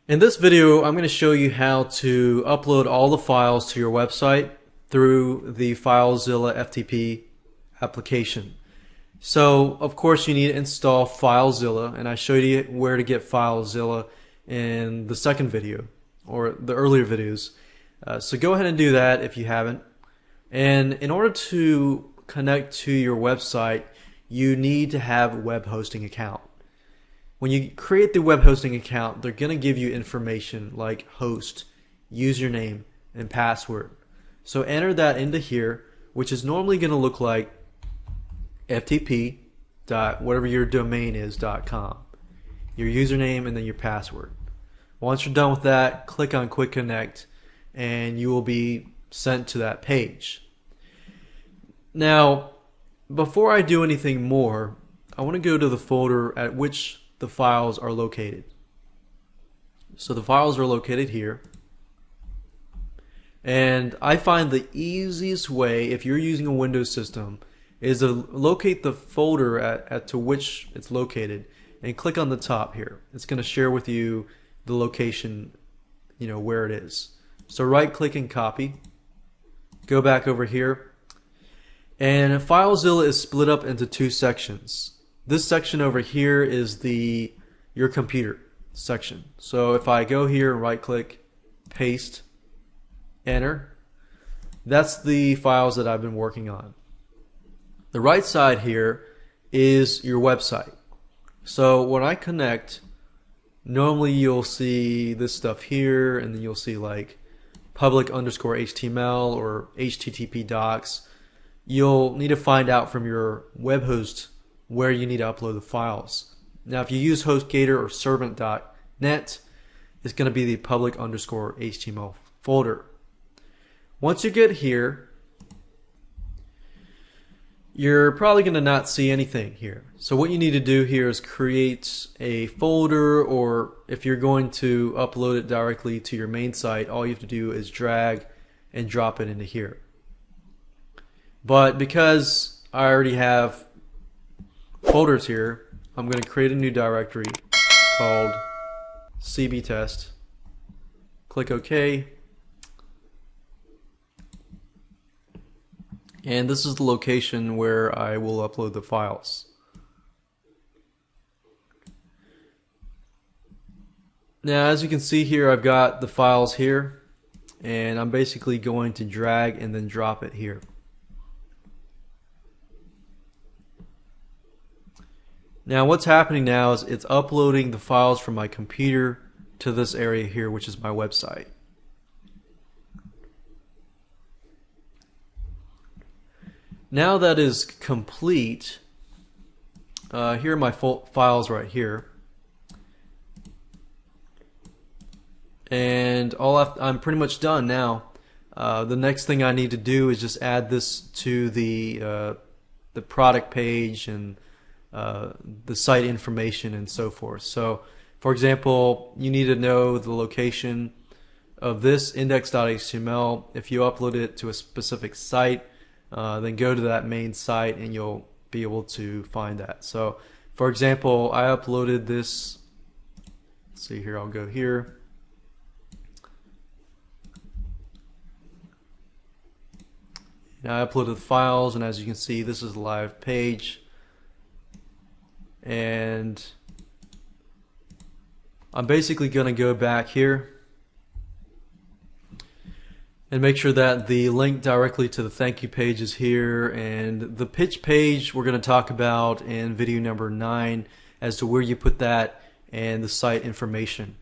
In this video, I'm going to show you how to upload all the files to your website through the FileZilla FTP application. So, of course, you need to install FileZilla, and I showed you where to get FileZilla in the second video, or the earlier videos. So go ahead and do that if you haven't. And in order to connect to your website, you need to have a web hosting account. When you create the web hosting account, they're going to give you information like host, username, and password. So enter that into here, which is normally going to look like ftp dot whatever your domain is .com, your username, and then your password. Once you're done with that, click on Quick Connect, and you will be sent to that page. Now, before I do anything more, I want to go to the folder at which the files are located. So the files are located here, and I find the easiest way, if you're using a Windows system, is to locate the folder at to which it's located and click on the top here. It's going to share with you the location, where it is. So right click and copy, go back over here, and FileZilla is split up into two sections. This section over here is your computer section. So if I go here and right click, paste, enter, that's the files that I've been working on. The right side here is your website. So when I connect, normally you'll see this stuff here, and then you'll see like public_HTML or HTTP docs. You'll need to find out from your web host where you need to upload the files. Now if you use HostGator or servant.net, it's going to be the public_HTML folder. Once you get here, you're probably going to not see anything here. So what you need to do here is create a folder, or if you're going to upload it directly to your main site, all you have to do is drag and drop it into here. But because I already have folders here, I'm going to create a new directory called cbtest. Click OK. And this is the location where I will upload the files. Now, as you can see here, I've got the files here, and I'm basically going to drag and then drop it here. Now what's happening now is it's uploading the files from my computer to this area here, which is my website. Now that is complete, here are my files right here. And I'm pretty much done now. The next thing I need to do is just add this to the product page and the site information and so forth. So for example, you need to know the location of this index.html. If you upload it to a specific site, then go to that main site and you'll be able to find that. So for example, I uploaded this, let's see here, I'll go here. Now I uploaded the files, and as you can see, this is a live page. And I'm basically going to go back here and make sure that the link directly to the thank you page is here, and the pitch page we're going to talk about in video number 9 as to where you put that and the site information.